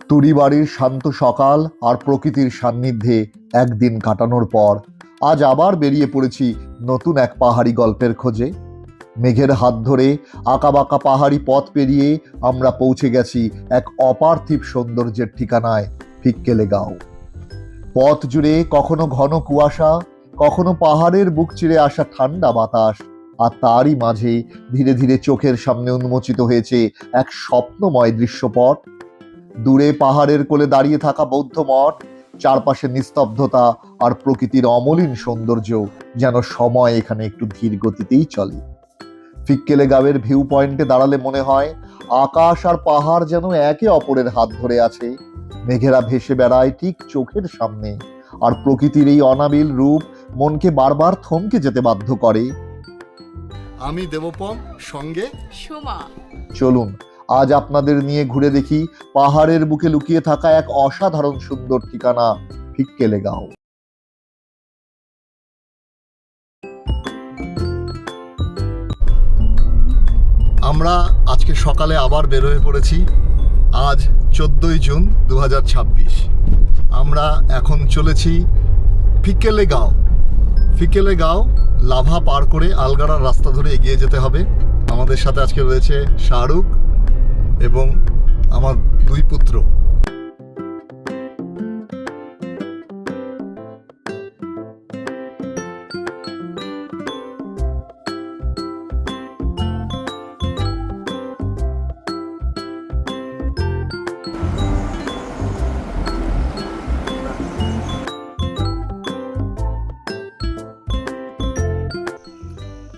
তুরি বাড়ির শান্ত সকাল আর প্রকৃতির সান্নিধ্যে একদিন কাটানোর পর আজ আবার বেরিয়ে পড়েছি নতুন এক পাহাড়ি গল্পের খোঁজে। মেঘের হাত ধরে আঁকাবাঁকা পাহাড়ি পথ পেরিয়ে আমরা পৌঁছে গেছি এক অপার্থিব সৌন্দর্যের ঠিকানায়, ফিক্কেলেগাঁও। পথ জুড়ে কখনো ঘন কুয়াশা, কখনো পাহাড়ের বুক চিরে আসা ঠান্ডা বাতাস, আর তারই মাঝে ধীরে ধীরে চোখের সামনে উন্মোচিত হয়েছে এক স্বপ্নময় দৃশ্যপট। দূরে পাহাড়ের কোলে দাঁড়িয়ে থাকা বৌদ্ধ মঠ, চারপাশে নিস্তব্ধতা আর প্রকৃতির অমলিন সৌন্দর্য, যেন সময় এখানে একটু ধীর গতিতেই চলে। ফিক্কেলেগাঁওয়ের ভিউ পয়েন্টে দাঁড়ালে মনে হয় আকাশ আর পাহাড় যেন একে অপরের হাত ধরে আছে। মেঘেরা ভেসে বেড়ায় ঠিক চোখের সামনে, আর প্রকৃতির এই অনাবিল রূপ মনকে বারবার থমকে যেতে বাধ্য করে। আমি দেবপম, সঙ্গে সোমা। চলুন আজ আপনাদের নিয়ে ঘুরে দেখি পাহাড়ের বুকে লুকিয়ে থাকা এক অসাধারণ সুন্দর ঠিকানা, ফিক্কেলেগাঁও। আমরা আজকে সকালে আবার বের হয়ে পড়েছি। আজ 14ই জুন 2026। আমরা এখন চলেছি ফিক্কেলেগাঁও। ফিক্কেলেগাঁও লাভা পার করে আলগাড়ার রাস্তা ধরে এগিয়ে যেতে হবে। আমাদের সাথে আজকে রয়েছে শাহরুখ এবং আমার দুই পুত্র।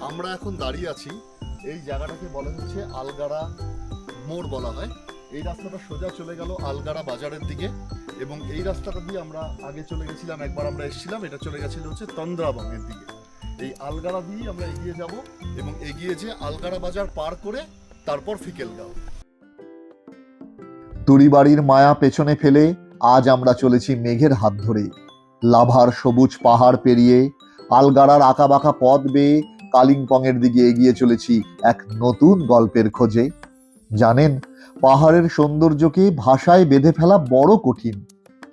আমরা এখন দাঁড়িয়ে আছি, এই জায়গাটাকে বলা হচ্ছে আলগাড়া মোড় বলা হয়। এই রাস্তাটা সোজা চলে গেল আলগাড়া বাজারের দিকে, এবং এই রাস্তাটা দিয়ে আমরা আগে চলে গেছিলাম, একবার আমরা এসেছিলাম, এটা চলে গেছিল হচ্ছে তন্দ্রাবনের দিকে। এই আলগাড়া দিয়েই আমরা এগিয়ে যাব, এবং এগিয়ে যে আলগাড়া বাজার পার করে তারপর ফিক্কেলেগাঁও। তুরি বাড়ির মায়া পেছনে ফেলে আজ আমরা চলেছি মেঘের হাত ধরে, লাভার সবুজ পাহাড় পেরিয়ে আলগাড়ার আঁকাবাঁকা পথ বেয়ে কালিম্পংয়ের দিকে এগিয়ে চলেছি এক নতুন গল্পের খোঁজে। জানেন, পাহাড়ের সৌন্দর্যকে ভাষায় বেঁধে ফেলা বড় কঠিন।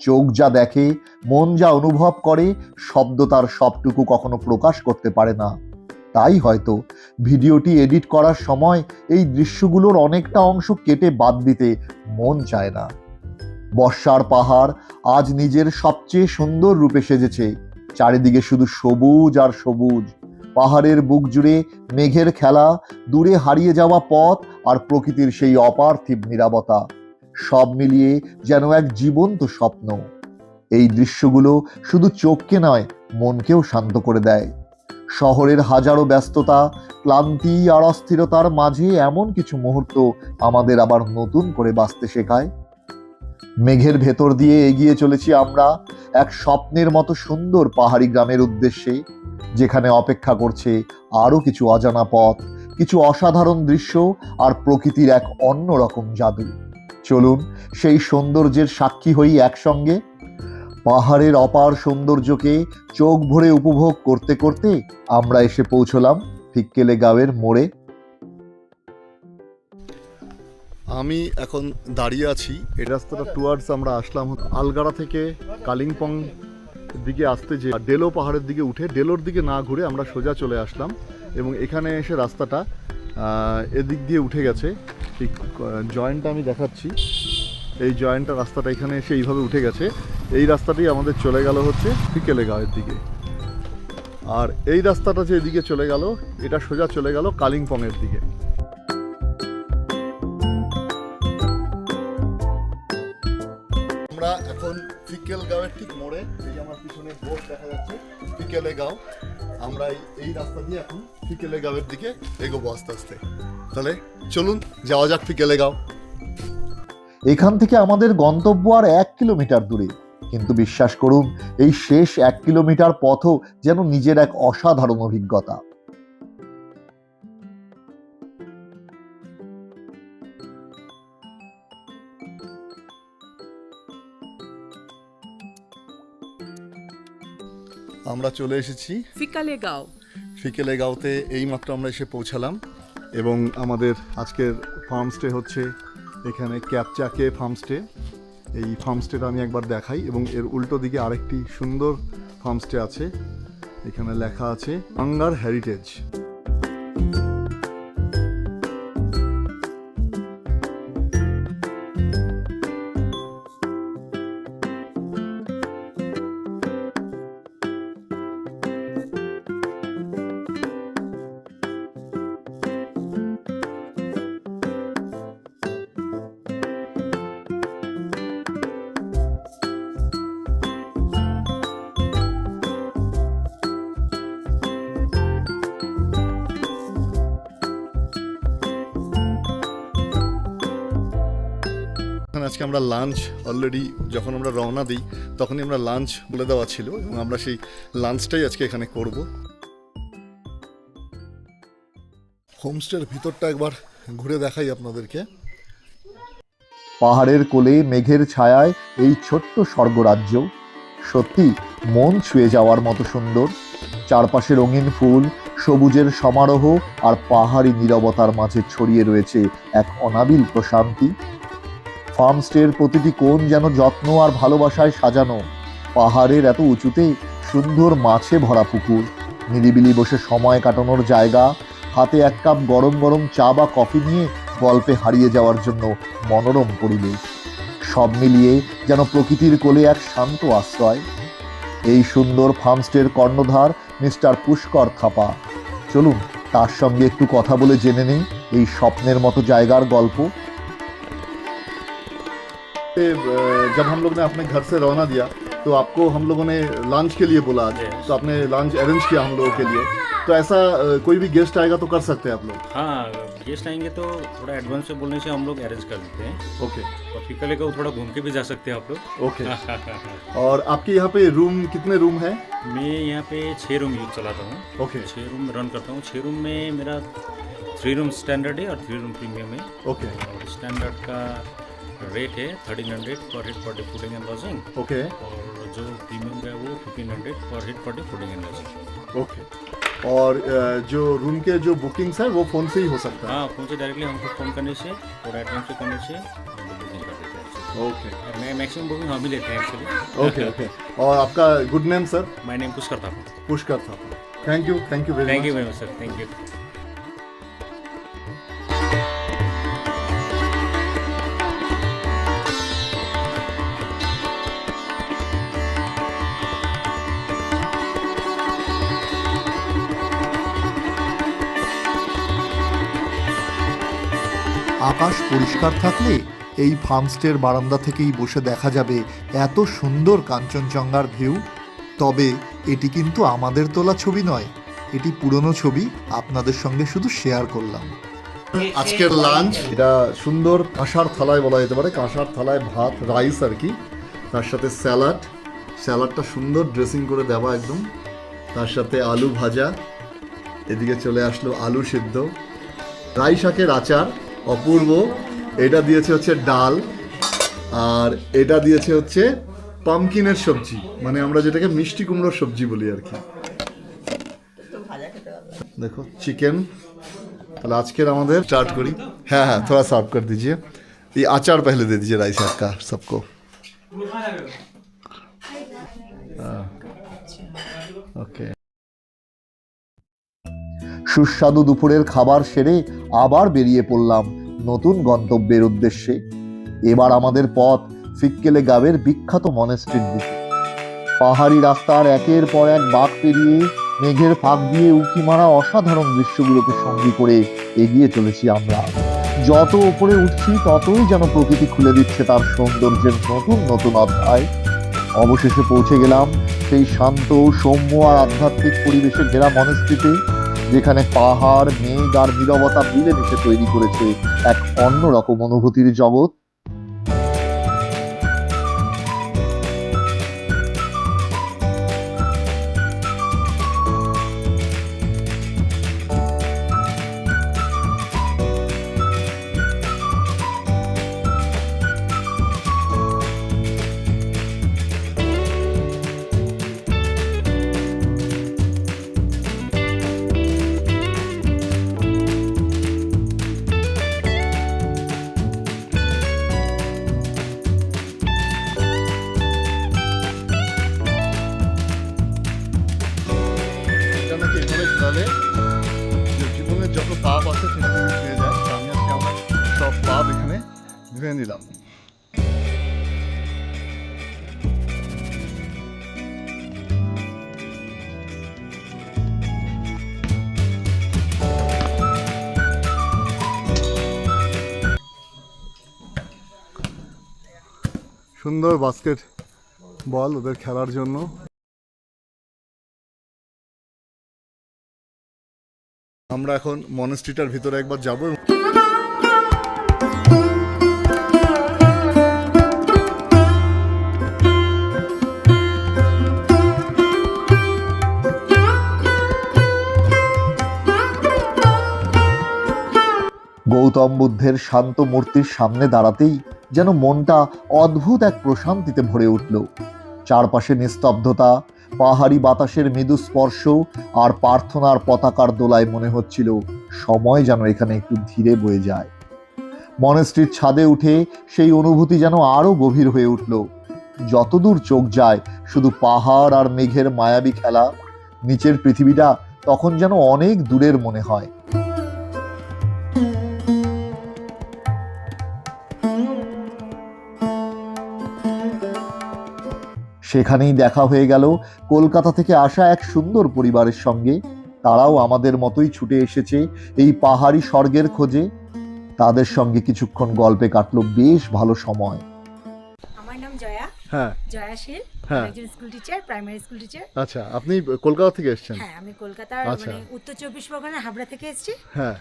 চোখ যা দেখে, মন যা অনুভব করে, শব্দ তার সবটুকু কখনো প্রকাশ করতে পারে না। তাই হয়তো ভিডিওটি এডিট করার সময় এই দৃশ্যগুলোর অনেকটা অংশ কেটে বাদ দিতে মন চায় না। বর্ষার পাহাড় আজ নিজের সবচেয়ে সুন্দর রূপে সেজেছে। চারিদিকে শুধু সবুজ আর সবুজ, পাহাড়ের বুক জুড়ে মেঘের খেলা, দূরে হারিয়ে যাওয়া পথ, আর প্রকৃতির সেই অপার্থিব নীরবতা, সব মিলিয়ে যেন এক জীবন্ত স্বপ্ন। এই দৃশ্যগুলো শুধু চোখকে নয়, মনকেও শান্ত করে দেয়। শহরের হাজারো ব্যস্ততা, ক্লান্তি আর অস্থিরতার মাঝে এমন কিছু মুহূর্ত আমাদের আবার নতুন করে বাঁচতে শেখায়। মেঘের ভেতর দিয়ে এগিয়ে চলেছি আমরা এক স্বপ্নের মতো সুন্দর পাহাড়ি গ্রামের উদ্দেশ্যে, যেখানে অপেক্ষা করছে আরো কিছু অজানা পথ, কিছু অসাধারণ দৃশ্য, আর প্রকৃতির এক অন্যরকম জাদু। চলুন সেই সৌন্দর্যের সাক্ষী হই একসঙ্গে। পাহাড়ের অপার সৌন্দর্যকে চোখ ভরে উপভোগ করতে করতে আমরা এসে পৌঁছলাম ফিক্কেলেগাঁওয়ের মোড়ে। আমি এখন দাঁড়িয়ে আছি, এই রাস্তাটা টুয়ার্ডস আমরা আসলাম আলগাড়া থেকে কালিম্পং দিকে আসতে, যে ডেলো পাহাড়ের দিকে উঠে ডেলোর দিকে না ঘুরে আমরা সোজা চলে আসলাম, এবং এখানে এসে রাস্তাটা এদিক দিয়ে উঠে গেছে। ঠিক জয়েন্টটা আমি দেখাচ্ছি, এই জয়েন্টটা রাস্তাটা এখানে এসে এইভাবে উঠে গেছে। এই রাস্তাটি আমাদের চলে গেল হচ্ছে ফিক্কেলেগাঁওয়ের দিকে, আর এই রাস্তাটা যে এদিকে চলে গেল, এটা সোজা চলে গেল কালিম্পংয়ের দিকে। আমরা এখন ফিক্কেলেগাঁওয়ের ঠিক মোড়ে, এই যে আমার পিছনে বোর্ড দেখা যাচ্ছে ফিক্কেলেগাঁও। আমরা এই রাস্তা দিয়ে এখন ফিক্কেলেগাঁওয়ের দিকে এগোবো আস্তে আস্তে। তাহলে চলুন যাওয়া যাক ফিক্কেলেগাঁও। এখান থেকে আমাদের গন্তব্য আর 1 কিলোমিটার দূরে, কিন্তু বিশ্বাস করুন, এই শেষ 1 কিলোমিটার পথও যেন নিজের এক অসাধারণ অভিজ্ঞতা। আমরা চলে এসেছি ফিক্কেলেগাঁও। ফিক্কেলেগাঁওতে এইমাত্র আমরা এসে পৌঁছালাম, এবং আমাদের আজকের ফার্মস্টে হচ্ছে এখানে ক্যাপচাকে ফার্মস্টে। এই ফার্মস্টেটা আমি একবার দেখাই, এবং এর উল্টো দিকে আরেকটি সুন্দর ফার্মস্টে আছে, এখানে লেখা আছে আঙ্গার হেরিটেজ। আজকে আমরা লাঞ্চ অলরেডি যখন আমরা রওনা দিই তখনই আমরা লাঞ্চ বলে দেওয়া ছিল, এবং আমরা সেই লাঞ্চটাই আজকে এখানে করব। হোমস্টের ভিতরটা একবার ঘুরে দেখাই আপনাদেরকে। পাহাড়ের কোলে মেঘের ছায়ায় এই ছোট্ট স্বর্গরাজ্য সত্যি মন ছুঁয়ে যাওয়ার মতো সুন্দর। চারপাশে রঙিন ফুল, সবুজের সমারোহ, আর পাহাড়ি নীরবতার মাঝে ছড়িয়ে রয়েছে এক অনাবিল প্রশান্তি। ফার্মস্টের প্রতিটি কোণ যেন যত্ন আর ভালোবাসায় সাজানো। পাহাড়ের এত উঁচুতে সুন্দর মাছে ভরা পুকুর, নিরিবিলি বসে সময় কাটানোর জায়গা, হাতে এক কাপ গরম গরম চা বা কফি নিয়ে গল্পে হারিয়ে যাওয়ার জন্য মনোরম পরিবেশ। সব মিলিয়ে যেন প্রকৃতির কোলে এক শান্ত আশ্রয়। এই সুন্দর ফার্মস্টের কর্ণধার মিস্টার পুষ্কর থাপা। চলুন তার সঙ্গে একটু কথা বলে জেনে নেই এই স্বপ্নের মতো জায়গার গল্প। जब हम लोग ने अपने घर से रवाना दिया तो आपको हम लोगों ने लंच के लिए बोला, तो आपने लंच अरेंज किया हम लोगों के लिए। तो ऐसा कोई भी गेस्ट आएगा तो कर सकते हैं आप लोग? हाँ, गेस्ट आएंगे तो थोड़ा एडवांस से बोलने से हम लोग अरेंज कर देते हैं। ओके। और फिकले को थोड़ा घूम के भी जा सकते हैं आप लोग। ओके। और आपके यहाँ पे रूम कितने रूम है? मैं यहाँ पे 6 रूम यूज चलाता हूँ। ओके। 6 रूम रन करता हूँ। 6 रूम में मेरा 3 रूम स्टैंडर्ड है और 3 रूम प्रीमियम है। ओके। और स्टैंडर्ड का रेट है 1300 पर head per day fooding and lodging. Okay. और जो प्रीमियम का है वो 1500 पर head per day fooding and lodging. Okay. और जो रूम के जो बुकिंग्स है वो फ़ोन से ही हो सकता है? हाँ, फ़ोन से डायरेक्टली हमको फ़ोन करने से और एडवांस से करने से हम लोग बुकिंग कर देते हैं। ओके। और मैं मैक्सिमम बुकिंग हम ही लेते हैं एक्चुअली। ओके। ओके। और आपका good name sir? My name Pushkar था। पुष्कर था। Thank you very thank you very much sir, thank you. আকাশ পরিষ্কার থাকলে এই ফার্মস্টের বারান্দা থেকেই বসে দেখা যাবে এত সুন্দর কাঞ্চনজঙ্ঘার ভিউ। তবে এটি কিন্তু আমাদের তোলা ছবি নয়, এটি পুরনো ছবি, আপনাদের সঙ্গে শুধু শেয়ার করলাম। আজকের লাঞ্চ এটা সুন্দর কাঁসার থালায় বলা যেতে পারে, কাঁসার থালায় ভাত, রাইস আর কি, তার সাথে স্যালাডটা সুন্দর ড্রেসিং করে দেওয়া একদম, তার সাথে আলু ভাজা, এদিকে চলে আসলো আলু সিদ্ধ, রাই শাকের আচার অপূর্ব, এটা দিয়েছে হচ্ছে ডাল, আর এটা দিয়েছে হচ্ছে পামকিনের সবজি, মানে আমরা যেটাকে মিষ্টি কুমড়োর সবজি বলি আর কি। দেখো চিকেন। তাহলে আজকের আমাদের स्टार्ट करी। हाँ हाँ, थोड़ा सर्व कर दीजिए। ये अचार पहले दे दीजिए राइस साग का सबको। ओके। সুস্বাদু দুপুরের খাবার সেরে আবার বেরিয়ে পড়লাম নতুন গন্তব্যের উদ্দেশ্যে। এবার আমাদের পথ ফিক্কেলে গাবের বিখ্যাত মনেস্ট্রির দিকে। পাহাড়ি রাস্তার একের পর এক বাঁক পেরিয়ে মেঘের ফাঁক দিয়ে উঁকি মারা অসাধারণ দৃশ্যগুলোকে সঙ্গী করে এগিয়ে চলেছি আমরা। যত উপরে উঠছি ততই যেন প্রকৃতি খুলে দিচ্ছে তার সৌন্দর্যের নতুন নতুন অধ্যায়। অবশেষে পৌঁছে গেলাম সেই শান্ত, সৌম্য আর আধ্যাত্মিক পরিবেশে ঘেরা মনেস্ট্রিতে, যেখানে পাহাড়, মেঘ আর নীরবতা মিলেমিশে তৈরি করেছে এক অন্যরকম অনুভূতির জগৎ। ধুয়ে নিলাম। সুন্দর বাস্কেট বল ওদের খেলার জন্য। আমরা এখন মনেস্ট্রিটার ভিতরে একবার যাব। গৌতম বুদ্ধের শান্ত মূর্তির সামনে দাঁড়াতেই যেন মনটা অদ্ভুত এক প্রশান্তিতে ভরে উঠল। চারপাশে নিস্তব্ধতা, পাহাড়ি বাতাসের মৃদু স্পর্শ আর প্রার্থনার পতাকার দোলায় মনে হচ্ছিল সময় যেন এখানে একটু ধীরে বয়ে যায়। মনেস্ট্রির ছাদে উঠে সেই অনুভূতি যেন আরো গভীর হয়ে উঠল। যতদূর চোখ যায় শুধু পাহাড় আর মেঘের মায়াবী খেলা। নিচের পৃথিবীটা তখন যেন অনেক দূরের মনে হয়। সেখানেই দেখা হয়ে গেল কলকাতা থেকে আসা এক সুন্দর পরিবারের সঙ্গে। তারাও আমাদের মতোই ছুটে এসেছে এই পাহাড়ি স্বর্গের খোঁজে। তাদের সঙ্গে কিছুক্ষণ গল্পে কাটলো বেশ ভালো সময়। আমার নাম জয়া। হ্যাঁ, জয়া শীল। হ্যাঁ। একজন school teacher, primary school teacher. আচ্ছা, আপনি কলকাতা থেকে এসেছেন? হ্যাঁ, আমি কলকাতার আচ্ছা। মানে উত্তর 24 পরগনার হাবড়া থেকে এসেছি। হ্যাঁ,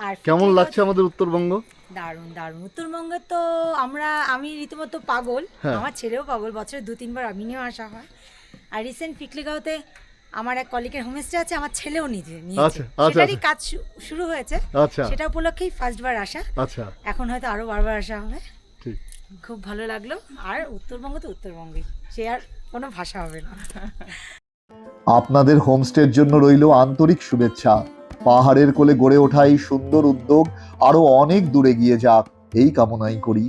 আর কেমন লাগছে আমাদের উত্তরবঙ্গ? দারুণ দারুণ। উত্তরবঙ্গে তো আমি রীতিমতো পাগল। হ্যাঁ। আমার ছেলেও পাগল, বছরে 2-3 বার আমিনিও আসা হয়। আর রিসেন্ট পিকলিগাঁওতে আমার এক কলিগের হোমস্টে আছে, আমার ছেলেও নিয়েছে। আচ্ছা, আচ্ছা, সেটারই আচ্ছা। কাজ শুরু হয়েছে। আচ্ছা, সেটা উপলক্ষেই ফার্স্টবার আসা। আচ্ছা, এখন হয়তো আরো বারবার আসা হবে। ঠিক। খুব ভালো লাগলো। আর উত্তরবঙ্গ তো উত্তরবঙ্গই, সে আর কোনো ভাষা হবে না। আপনাদের হোমস্টের জন্য রইল আন্তরিক শুভেচ্ছা। পাহাড়ের কোলে গড়ে ওঠা এই সুন্দর উদ্যোগ আরো অনেক দূরে গিয়ে যাক, এই কামনাই করি।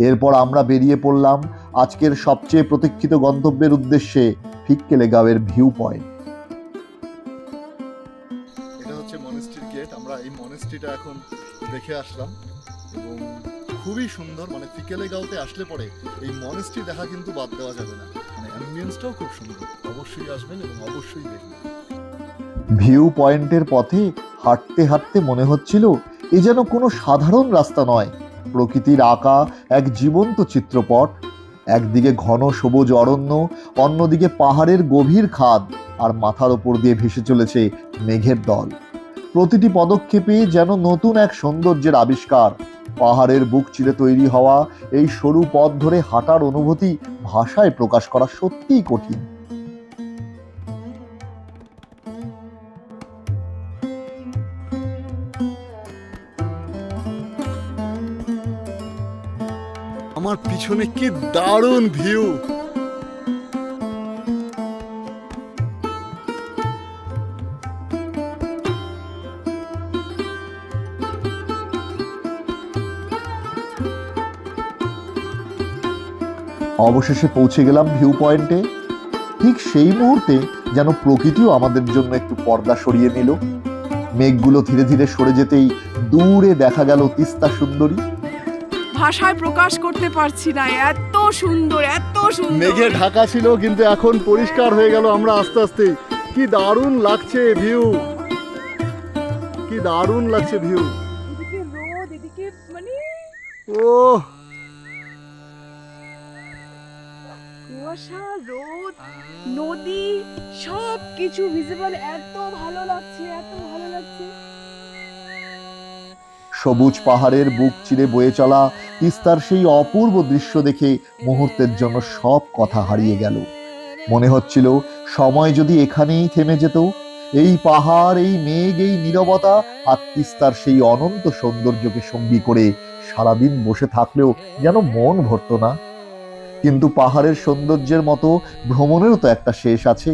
এরপর আমরা বেরিয়ে পড়লাম আজকের সবচেয়ে প্রতীক্ষিত গন্তব্যের উদ্দেশ্যে, ফিক্কেলেগাঁওয়ের ভিউ পয়েন্ট। এটা হচ্ছে মনেস্ট্রির গেট। আমরা এই মনেস্ট্রিটা এখন দেখে আসলাম এবং খুবই সুন্দর। মানে ফিকেলেগাঁওতে আসলে পরে এই মনেস্ট্রি দেখা কিন্তু বাদ দেওয়া যাবে না। মানে অ্যাম্বিয়েন্সটাও খুব সুন্দর। অবশ্যই আসবেন এবং অবশ্যই দেখবেন। ভিউ পয়েন্টের পথে হাঁটতে হাঁটতে মনে হচ্ছিল এ যেন কোনো সাধারণ রাস্তা নয়, প্রকৃতির আঁকা এক জীবন্ত চিত্রপট। একদিকে ঘন সবুজ অরণ্য, অন্যদিকে পাহাড়ের গভীর খাদ, আর মাথার ওপর দিয়ে ভেসে চলেছে মেঘের দল। প্রতিটি পদক্ষেপে যেন নতুন এক সৌন্দর্যের আবিষ্কার। পাহাড়ের বুক চিরে তৈরি হওয়া এই সরু পথ ধরে হাঁটার অনুভূতি ভাষায় প্রকাশ করা সত্যিই কঠিন। আমার পিছনে কি দারুণ ভিউ! অবশেষে পৌঁছে গেলাম ভিউ পয়েন্টে। ঠিক সেই মুহূর্তে যেন প্রকৃতিও আমাদের জন্য একটু পর্দা সরিয়ে নিল। মেঘগুলো ধীরে ধীরে সরে যেতেই দূরে দেখা গেল তিস্তা সুন্দরী। ভাষায় প্রকাশ করতে পারছি না, এত সুন্দর, এত সুন্দর। মেঘে ঢাকা ছিল কিন্তু এখন পরিষ্কার হয়ে গেল। আমরা আস্তে আস্তে, কি দারুণ লাগছে ভিউ! কি দারুণ লাগছে ভিউ! এদিকে রোদ, এদিকে মানে ওহ, কুয়াশা, রোদ, নদী, সব কিছু ভিজিবল। এত ভালো লাগছে, এত ভালো লাগছে। সবুজ পাহাড়ের বুক চিরে বয়ে চলা তিস্তার সেই অপূর্ব দৃশ্য দেখে মুহূর্তের জন্য সব কথা হারিয়ে গেল। মনে হচ্ছিল সময় যদি এখানেই থেমে যেত। এই পাহাড়, এই মেঘ, এই নীরবতা আর তিস্তার সেই অনন্ত সৌন্দর্যকে সঙ্গী করে সারাদিন বসে থাকলেও যেন মন ভরতো না। কিন্তু পাহাড়ের সৌন্দর্যের মতো ভ্রমণেরও তো একটা শেষ আছে।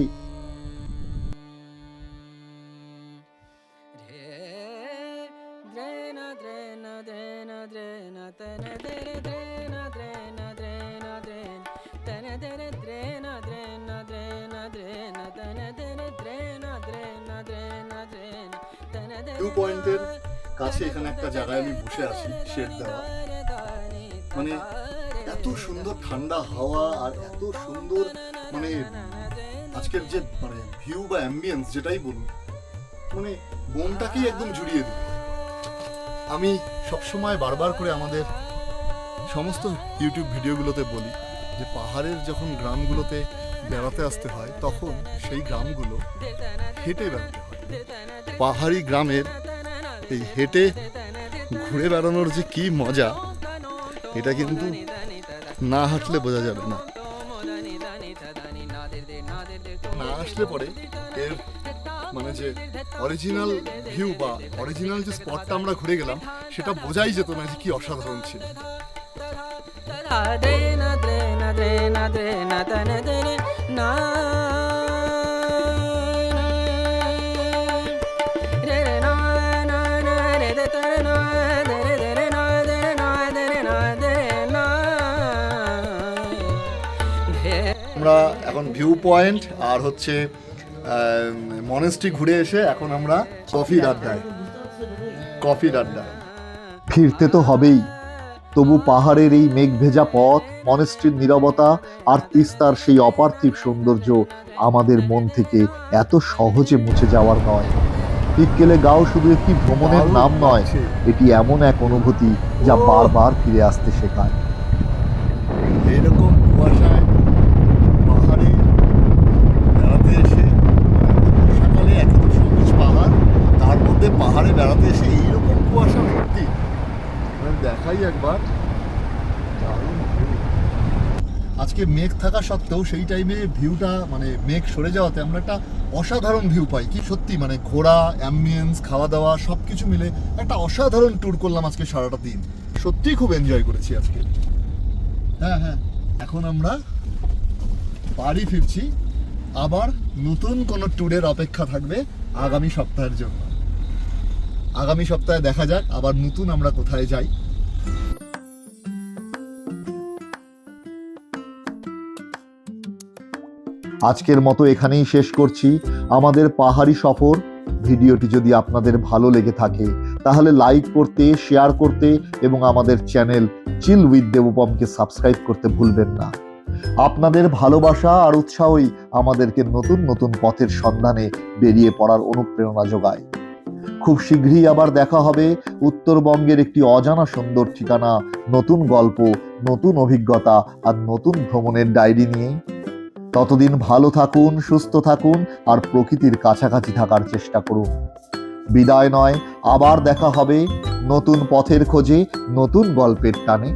ভিউ পয়েন্টের কাছে এখানে একটা জায়গায় আমি বসে আছি, শেড দেওয়া। মানে এত সুন্দর ঠান্ডা হাওয়া আর এত সুন্দর মানে আজকের যে মানে ভিউ বা অ্যাম্বিয়েন্স যেটাই বলুন, মানে মনটাকেই একদম জুড়িয়ে দিল। আমি সবসময় বারবার করে আমাদের সমস্ত ইউটিউব ভিডিওগুলোতে বলি যে পাহাড়ের যখন গ্রামগুলোতে বেড়াতে আসতে হয় তখন সেই গ্রামগুলো হেঁটে বেড়াতে হয়। পাহাড়ি গ্রামের এই হেঁটে ঘুরে বেড়ানোর যে কি মজা, এটা কিন্তু না হাঁটলে বোঝা যাবে না। না আসলে পরে এর মানে যে অরিজিনাল ভিউ বা অরিজিনাল যে স্পটটা আমরা ঘুরে গেলাম সেটা বোঝাই যেত না যে কি অসাধারণ ছিল। আমরা এখন ভিউ পয়েন্ট আর হচ্ছে মনেস্ট্রি ঘুরে এসে এখন আমরা কফির আড্ডায়। ফিরতে তো হবেই, তবু পাহাড়ের এই মেঘ ভেজা পথ, মনেস্ট্রির নীরবতা আর তিস্তার সেই অপার্থিব সৌন্দর্য আমাদের মন থেকে এত সহজে মুছে যাওয়ার নয়। টিক্কেলে গাঁও শুধু একটি ভ্রমণের নাম নয়, এটি এমন এক অনুভূতি যা বারবার ফিরে আসতে শেখায়। এইরকম কুয়াশায় পাহাড়ে বেড়াতে এসে, সকালে এত তো সবুজ পাহাড়, তার মধ্যে পাহাড়ে বেড়াতে এসে এইরকম কুয়াশা, সত্যি মানে দেখাই একবার। আজকে মেঘ থাকা সত্ত্বেও সেই টাইমে ভিউটা মানে মেঘ সরে যাওয়াতে আমরা একটা অসাধারণ ভিউ পাই। কি সত্যি মানে ঘোরা, অ্যাম্বিয়েন্স, খাওয়া দাওয়া সব কিছু মিলে একটা অসাধারণ ট্যুর করলাম আজকে সারাটা দিন। সত্যিই খুব এনজয় করেছি আজকে। হ্যাঁ, এখন আমরা বাড়ি ফিরছি। আবার নতুন কোনো ট্যুরের অপেক্ষা থাকবে আগামী সপ্তাহের জন্য। আগামী সপ্তাহে দেখা যাক আবার নতুন আমরা কোথায় যাই। আজকের মতো এখানেই শেষ করছি আমাদের পাহাড়ি সফর। ভিডিওটি যদি আপনাদের ভালো লেগে থাকে তাহলে লাইক করতে, শেয়ার করতে এবং আমাদের চ্যানেল চিল উইথ দেবপমকে সাবস্ক্রাইব করতে ভুলবেন না। আপনাদের ভালোবাসা আর উৎসাহই আমাদেরকে নতুন নতুন পথের সন্ধানে বেরিয়ে পড়ার অনুপ্রেরণা যোগায়। খুব শীঘ্রই আবার দেখা হবে উত্তরবঙ্গের একটি অজানা সুন্দর ঠিকানা, নতুন গল্প, নতুন অভিজ্ঞতা আর নতুন ভ্রমণের ডায়েরি নিয়ে। ততদিন ভালো থাকুন, সুস্থ থাকুন আর প্রকৃতির কাছাকাছি থাকার চেষ্টা করুন। বিদায় নয়, আবার দেখা হবে নতুন পথের খোঁজে, নতুন গল্পের টানে।